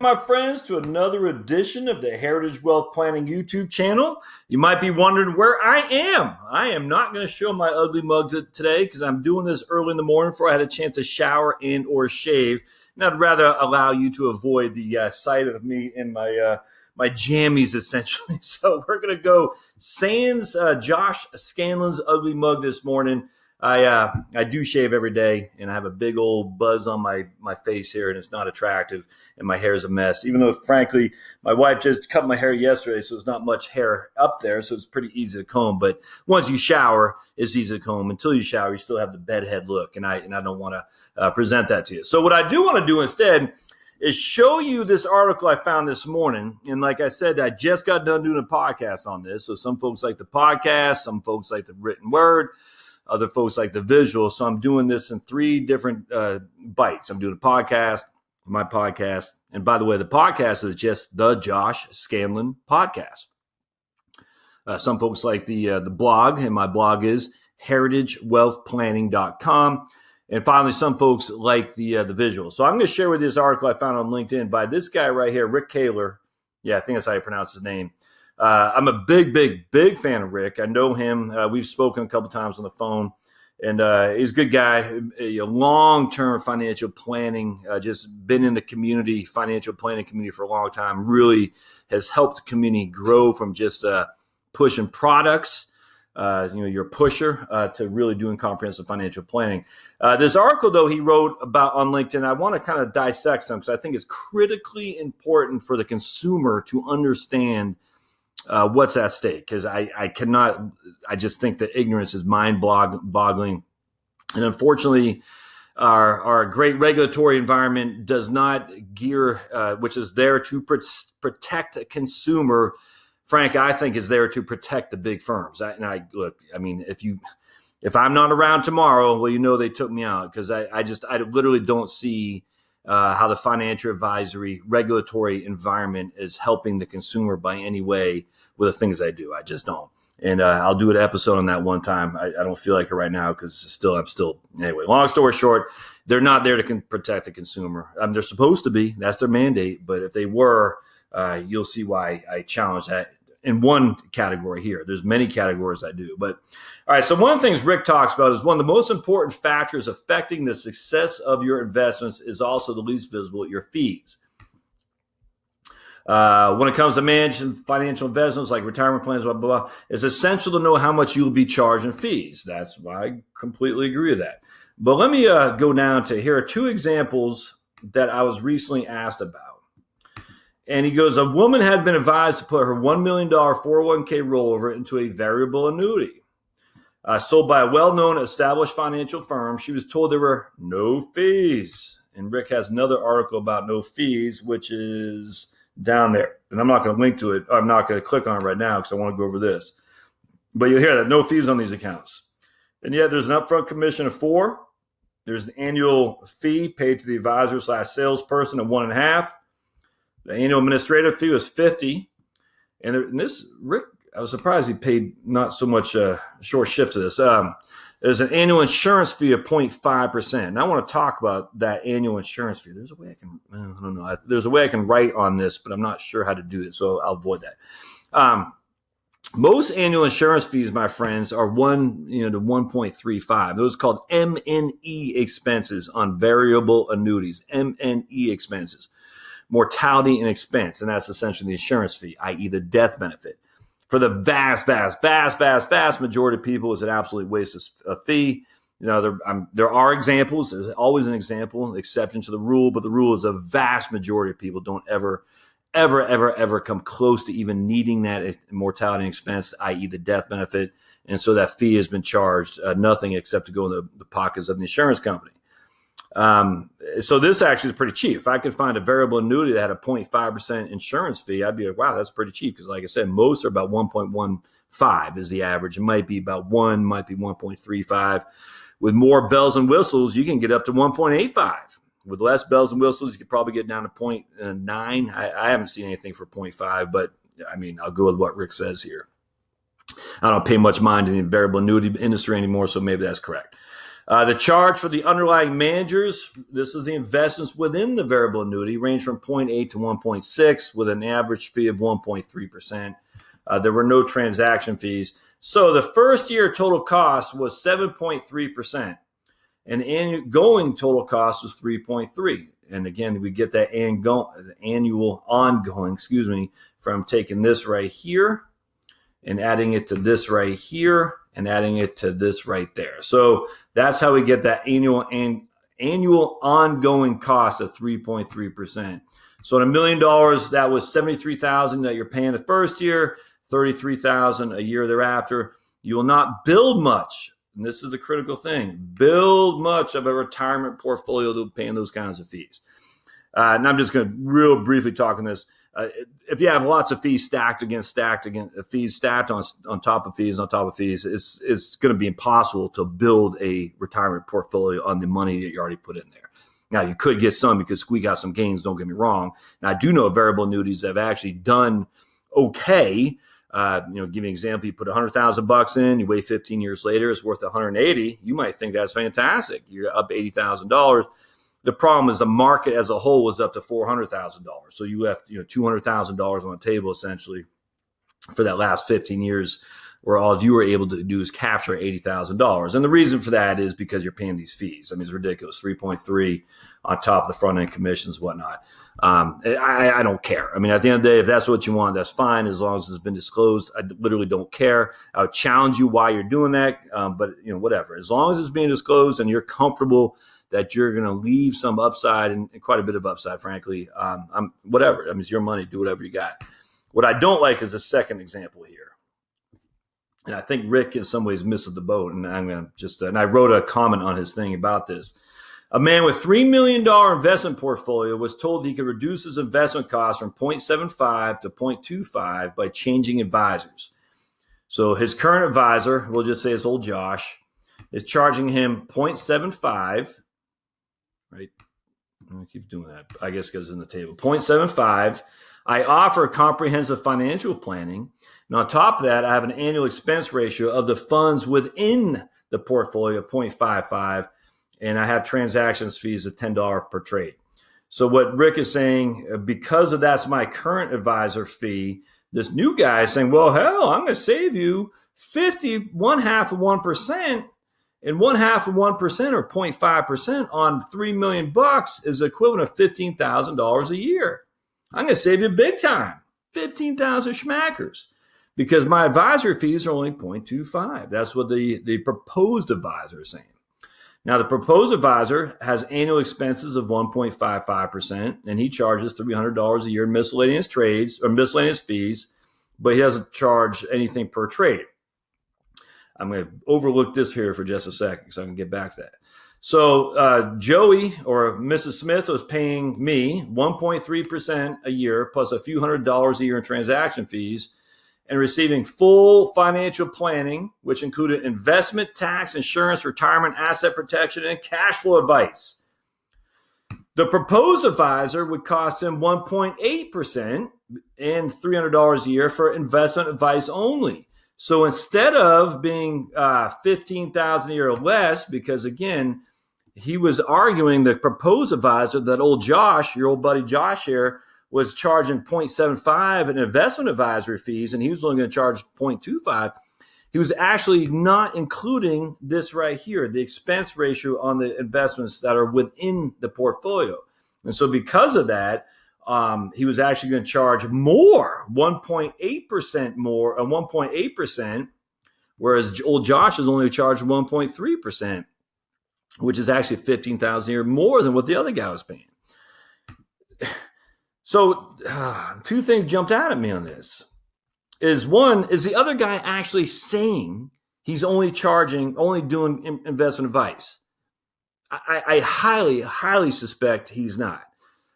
My friends, to another edition of the Heritage Wealth Planning YouTube channel. You might be wondering where I am. I am not going to show my ugly mug today because I'm doing this early in the morning before I had a chance to shower and or shave. And I'd rather allow you to avoid the sight of me in my jammies, essentially. So we're going to go sans Josh Scanlon's ugly mug this morning. I do shave every day, and I have a big old buzz on my face here, and it's not attractive, and my hair is a mess. Even though, frankly, my wife just cut my hair yesterday, so there's not much hair up there, so it's pretty easy to comb. But once you shower, it's easy to comb. Until you shower, you still have the bedhead look, and I don't want to present that to you. So what I do want to do instead is show you this article I found this morning. And like I said, I just got done doing a podcast on this. So some folks like the podcast, some folks like the written word. Other folks like the visual. So I'm doing this in three different bites. I'm doing a podcast, my podcast. And by the way, the podcast is just the Josh Scanlon podcast. Some folks like the blog, and my blog is heritagewealthplanning.com. And finally, some folks like the visual. So I'm going to share with you this article I found on LinkedIn by this guy right here, Rick Kaler. Yeah, I think that's how you pronounce his name. I'm a big fan of Rick. I know him. We've spoken a couple times on the phone, and he's a good guy. Long-term financial planning, just been in the community, financial planning community for a long time. Really has helped the community grow from just pushing products, your pusher, to really doing comprehensive financial planning. This article, though, he wrote about on LinkedIn, I want to kind of dissect some because I think it's critically important for the consumer to understand what's at stake, because I just think that ignorance is mind-boggling. And unfortunately, our great regulatory environment does not gear, which is there to protect the consumer. Frank, I think is there to protect the big firms. If I'm not around tomorrow, well, they took me out, because I literally don't see how the financial advisory regulatory environment is helping the consumer by any way with the things I do. I just don't. And I'll do an episode on that one time. I don't feel like it right now because I'm still, anyway, long story short, they're not there to protect the consumer. They're supposed to be. That's their mandate. But if they were, you'll see why I challenge that in one category here. There's many categories I do. But all right, so one of the things Rick talks about is one of the most important factors affecting the success of your investments is also the least visible, your fees. When it comes to managing financial investments like retirement plans, blah, blah, blah, it's essential to know how much you'll be charged in fees. That's why I completely agree with that. But let me go down to here are two examples that I was recently asked about. And he goes, a woman had been advised to put her $1 million 401k rollover into a variable annuity. Sold by a well-known established financial firm. She was told there were no fees. And Rick has another article about no fees, which is down there. And I'm not going to link to it. I'm not going to click on it right now because I want to go over this. But you'll hear that no fees on these accounts. And yet there's an upfront commission of 4. There's an annual fee paid to the advisor/salesperson of 1.5. The annual administrative fee was $50. And this, Rick, I was surprised he paid not so much short shift to this. There's an annual insurance fee of 0.5%. And I want to talk about that annual insurance fee. There's a way there's a way I can write on this, but I'm not sure how to do it, so I'll avoid that. Most annual insurance fees, my friends, are 1 to 1.35. Those are called M&E expenses on variable annuities. M&E expenses, mortality and expense, and that's essentially the insurance fee, i.e., the death benefit. For the vast majority of people, it's an absolute waste of fee. There are examples. There's always an example, exception to the rule, but the rule is a vast majority of people don't ever come close to even needing that mortality and expense, i.e. the death benefit. And so that fee has been charged nothing except to go in the pockets of the insurance company. So this actually is pretty cheap. If I could find a variable annuity that had a 0.5% insurance fee, I'd be like, wow, that's pretty cheap. Because like I said, most are about 1.15 is the average. It might be about 1, might be 1.35. With more bells and whistles, you can get up to 1.85. With less bells and whistles, you could probably get down to 0.9. I haven't seen anything for 0.5, but I mean, I'll go with what Rick says here. I don't pay much mind in the variable annuity industry anymore, so maybe that's correct. The charge for the underlying managers, this is the investments within the variable annuity, range from 0.8 to 1.6 with an average fee of 1.3%. There were no transaction fees. So the first year total cost was 7.3%. And going total cost was 3.3. And again, we get that annual ongoing, from taking this right here and adding it to this right here and adding it to this right there. So that's how we get that annual ongoing cost of 3.3%. So in $1 million, that was $73,000 that you're paying the first year, $33,000 a year thereafter. You will not build much. And this is the critical thing, build much of a retirement portfolio to paying those kinds of fees. And I'm just going to real briefly talk on this. If you have lots of fees stacked against fees stacked on top of fees, it's going to be impossible to build a retirement portfolio on the money that you already put in there. Now, you could get some because squeak out some gains, don't get me wrong. And I do know variable annuities that have actually done okay. Give you an example. You put $100,000 in, you wait 15 years later, it's worth 180. You might think that's fantastic. You're up $80,000. The problem is the market as a whole was up to $400,000. So you left $200,000 on the table essentially for that last 15 years, where all you were able to do is capture $80,000. And the reason for that is because you're paying these fees. I mean, it's ridiculous. 3.3 on top of the front end commissions, whatnot. I don't care. I mean, at the end of the day, if that's what you want, that's fine. As long as it's been disclosed, I literally don't care. I would challenge you why you're doing that. But whatever, as long as it's being disclosed and you're comfortable that you're going to leave some upside and quite a bit of upside, frankly, whatever. I mean, it's your money. Do whatever you got. What I don't like is the second example here. And I think Rick in some ways misses the boat. And I'm going to and I wrote a comment on his thing about this. A man with $3 million investment portfolio was told he could reduce his investment costs from 0.75 to 0.25 by changing advisors. So his current advisor, we'll just say it's old Josh, is charging him 0.75, right? I keep doing that, I guess, because it's in the table. 0.75. I offer comprehensive financial planning. And on top of that, I have an annual expense ratio of the funds within the portfolio of 0.55. And I have transactions fees of $10 per trade. So what Rick is saying, because of that's my current advisor fee, this new guy is saying, well, hell, I'm going to save you 1/2 of 1%, and 1/2 of 1% or 0.5% on $3 million is equivalent of $15,000 a year. I'm going to save you big time, 15,000 schmackers, because my advisory fees are only 0.25. That's what the proposed advisor is saying. Now, the proposed advisor has annual expenses of 1.55%, and he charges $300 a year in miscellaneous trades or miscellaneous fees, but he doesn't charge anything per trade. I'm going to overlook this here for just a second so I can get back to that. So Joey or Mrs. Smith was paying me 1.3% a year plus a few $100s a year in transaction fees, and receiving full financial planning, which included investment, tax, insurance, retirement, asset protection, and cash flow advice. The proposed advisor would cost him 1.8% and $300 a year for investment advice only. So instead of being $15,000 a year or less, because again, he was arguing the proposed advisor that old Josh, your old buddy Josh here, was charging 0.75 in investment advisory fees, and he was only going to charge 0.25. He was actually not including this right here, the expense ratio on the investments that are within the portfolio. And so because of that, he was actually going to charge more, 1.8% more, 1.8%, whereas old Josh is only charged 1.3%, which is actually $15,000 a year more than what the other guy was paying. So two things jumped out at me on this. One, is the other guy actually saying he's only doing investment advice? I highly, highly suspect he's not.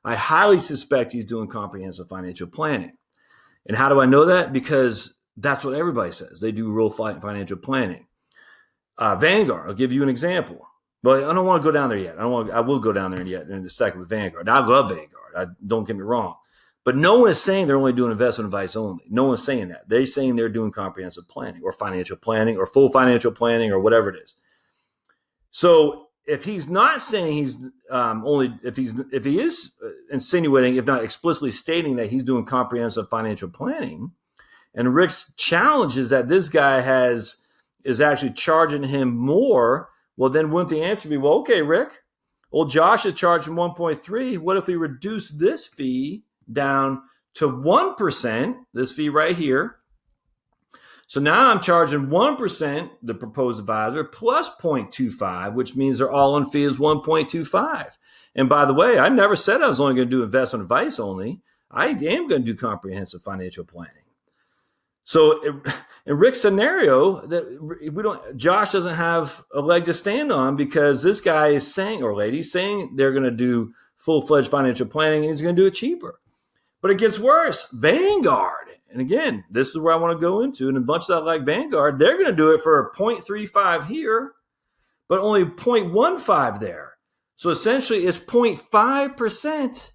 I highly suspect he's doing comprehensive financial planning. And how do I know that? Because that's what everybody says. They do real financial planning. Vanguard, I'll give you an example. But I don't want to go down there yet. I will go down there yet in a second with Vanguard. I love Vanguard. Don't get me wrong. But no one is saying they're only doing investment advice only. No one's saying that. They're saying they're doing comprehensive planning or financial planning or full financial planning or whatever it is. So if he's not saying he's if he is insinuating, if not explicitly stating that he's doing comprehensive financial planning, and Rick's challenge is that this guy is actually charging him more, well, then wouldn't the answer be, well, okay, Rick, old Josh is charging 1.3. What if we reduce this fee down to 1%, this fee right here? So now I'm charging 1%, the proposed advisor, plus 0.25, which means their all-in fee is 1.25. And by the way, I never said I was only going to do investment advice only. I am going to do comprehensive financial planning. So in Rick's scenario, that Josh doesn't have a leg to stand on, because this guy is saying, or lady saying, they're going to do full-fledged financial planning and he's going to do it cheaper. But it gets worse. Vanguard, and again, this is where I want to go into, and a bunch of that like Vanguard, they're going to do it for 0.35 here, but only 0.15 there. So essentially it's 0.5%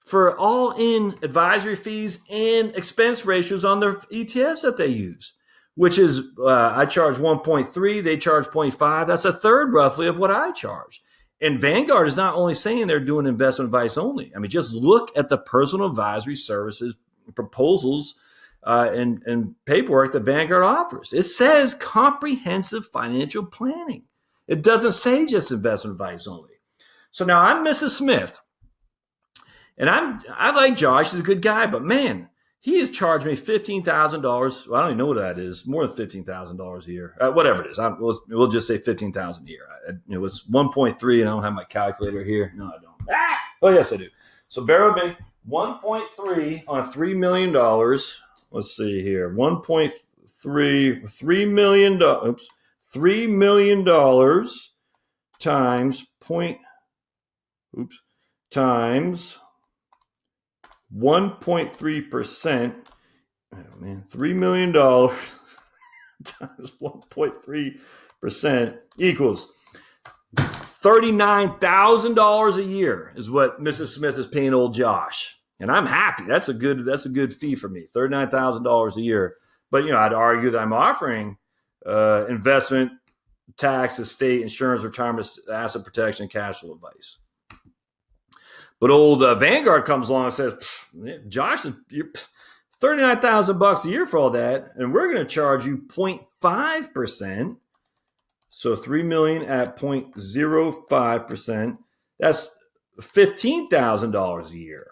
for all-in advisory fees and expense ratios on their ETFs that they use, which is, I charge 1.3, they charge 0.5. That's a third roughly of what I charge. And Vanguard is not only saying they're doing investment advice only. I mean, just look at the personal advisory services proposals and paperwork that Vanguard offers. It says comprehensive financial planning. It doesn't say just investment advice only. So now I'm Mrs. Smith. And I like Josh, he's a good guy, but man, he has charged me $15,000. Well, I don't even know what that is. More than $15,000 a year. Whatever it is. We'll just say $15,000 a year. It's 1.3, and I don't have my calculator here. No, I don't. Oh, yes, I do. So bear with me. 1.3 on $3 million. Let's see here. 1.3, $3 million. Oops. $3 million times times 1.3%. Oh man, $3 million times 1.3% equals $39,000 a year is what Mrs. Smith is paying old Josh. And I'm happy. That's a good fee for me, $39,000 a year. But I'd argue that I'm offering investment, tax, estate, insurance, retirement, asset protection, and cash flow advice. But old Vanguard comes along and says, Josh, you're $39,000 a year for all that, and we're going to charge you 0.5%. So $3 million at 0.05%. That's $15,000 a year.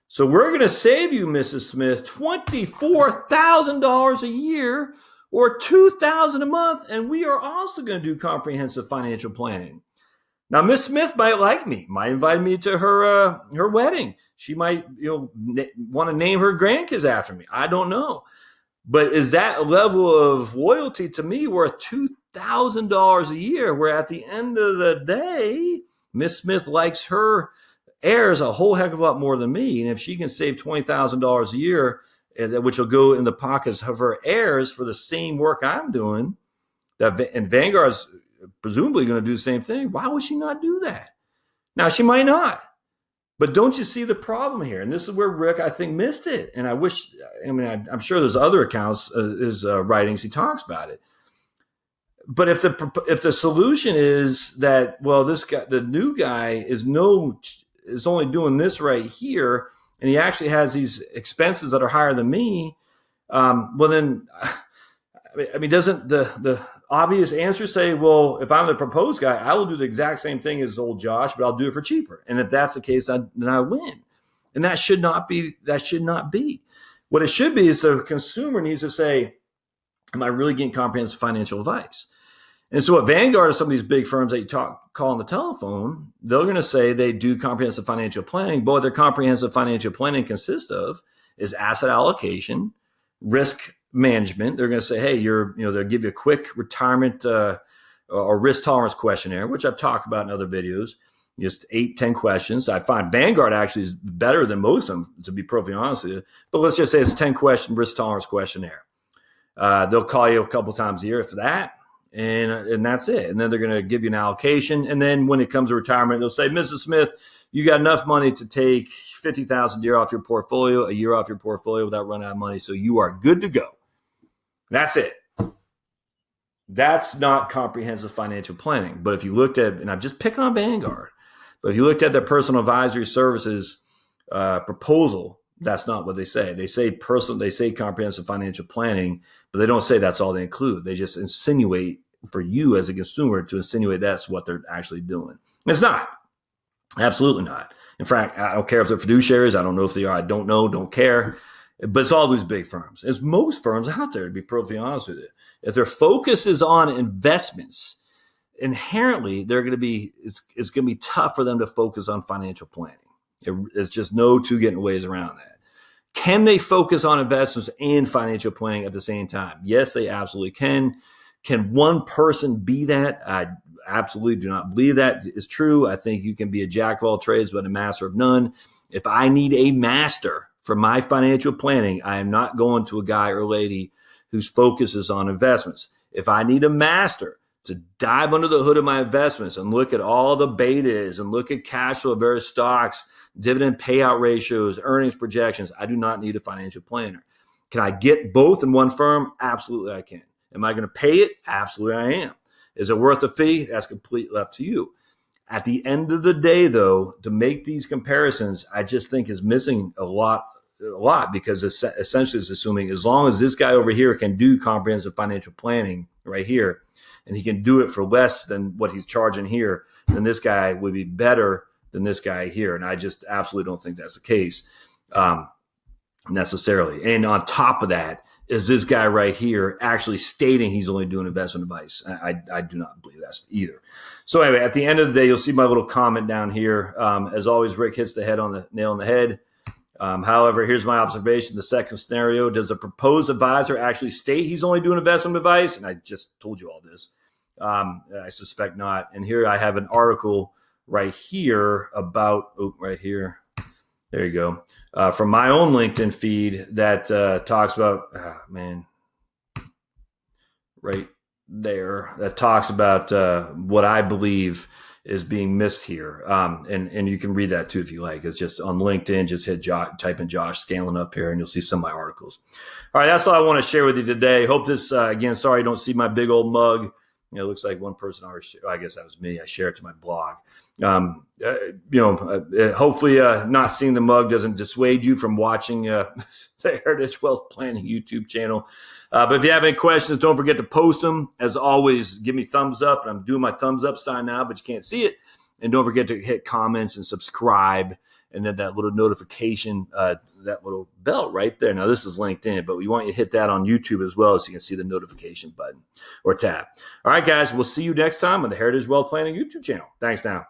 So we're going to save you, Mrs. Smith, $24,000 a year, or $2,000 a month, and we are also going to do comprehensive financial planning. Now, Miss Smith might like me, might invite me to her wedding. She might want to name her grandkids after me. I don't know. But is that level of loyalty to me worth $2,000 a year, where at the end of the day, Miss Smith likes her heirs a whole heck of a lot more than me. And if she can save $20,000 a year, which will go in the pockets of her heirs for the same work I'm doing, and Vanguard's presumably going to do the same thing, why would she not do that? Now, she might not. But don't you see the problem here? And this is where Rick, I think, missed it. And I'm sure there's other accounts, his writings, he talks about it. But if the solution is that, well, this guy, the new guy is only doing this right here, and he actually has these expenses that are higher than me, well then, doesn't the obvious answer say, well, if I'm the proposed guy, I will do the exact same thing as old Josh, but I'll do it for cheaper. And if that's the case, then I win. And that should not be. What it should be is the consumer needs to say, am I really getting comprehensive financial advice? And so what Vanguard or some of these big firms that you call on the telephone, they're going to say they do comprehensive financial planning, but what their comprehensive financial planning consists of is asset allocation, risk management. They're going to say, hey, they'll give you a quick retirement or risk tolerance questionnaire, which I've talked about in other videos, just 8-10 questions. I find Vanguard actually is better than most of them, to be perfectly honest with you. But let's just say it's a 10-question risk tolerance questionnaire. They'll call you a couple times a year for that, and that's it. And then they're going to give you an allocation. And then when it comes to retirement, they'll say, Mrs. Smith, you got enough money to take $50,000 a year off your portfolio, without running out of money. So you are good to go. That's it. That's not comprehensive financial planning. But if you looked at, and I'm just picking on Vanguard, but if you looked at their personal advisory services proposal, that's not what they say. They say comprehensive financial planning, but they don't say that's all they include. They just insinuate for you as a consumer to insinuate that's what they're actually doing. It's not. Absolutely not. In fact, I don't care if they're fiduciaries. I don't know if they are. I don't know. Don't care. But it's all these big firms. It's most firms out there, to be perfectly honest with you. If their focus is on investments, inherently it's going to be tough for them to focus on financial planning. It's just no two getting ways around that. Can they focus on investments and financial planning at the same time? Yes, they absolutely can. Can one person be that? I absolutely do not believe that is true. I think you can be a jack of all trades, but a master of none. If I need a master for my financial planning, I am not going to a guy or lady whose focus is on investments. If I need a master to dive under the hood of my investments and look at all the betas and look at cash flow of various stocks, dividend payout ratios, earnings projections, I do not need a financial planner. Can I get both in one firm? Absolutely I can. Am I going to pay it? Absolutely I am. Is it worth a fee? That's completely up to you. At the end of the day, though, to make these comparisons, I just think is missing a lot because essentially it's assuming as long as this guy over here can do comprehensive financial planning right here, and he can do it for less than what he's charging here, then this guy would be better than this guy here. And I just absolutely don't think that's the case necessarily. And on top of that, is this guy right here actually stating he's only doing investment advice? I do not believe that's either. So anyway, at the end of the day, you'll see my little comment down here. As always, Rick hits the nail on the head. However, here's my observation. The second scenario, does a proposed advisor actually state he's only doing investment advice? And I just told you all this. I suspect not. And here I have an article right here about, right here. There you go. From my own LinkedIn feed that talks about, right there, that talks about what I believe is being missed here. And you can read that too if you like. It's just on LinkedIn, just type in Josh Scanlon up here and you'll see some of my articles. All right, that's all I want to share with you today. Hope this, again, sorry you don't see my big old mug. It looks like one person already I guess that was me. I shared it to my blog. Hopefully not seeing the mug doesn't dissuade you from watching the Heritage Wealth Planning YouTube channel. But if you have any questions, don't forget to post them. As always, give me thumbs up. And I'm doing my thumbs up sign now, but you can't see it. And don't forget to hit comments and subscribe. And then that little notification, that little bell right there. Now, this is LinkedIn, but we want you to hit that on YouTube as well so you can see the notification button or tab. All right, guys, we'll see you next time on the Heritage Wealth Planning YouTube channel. Thanks now.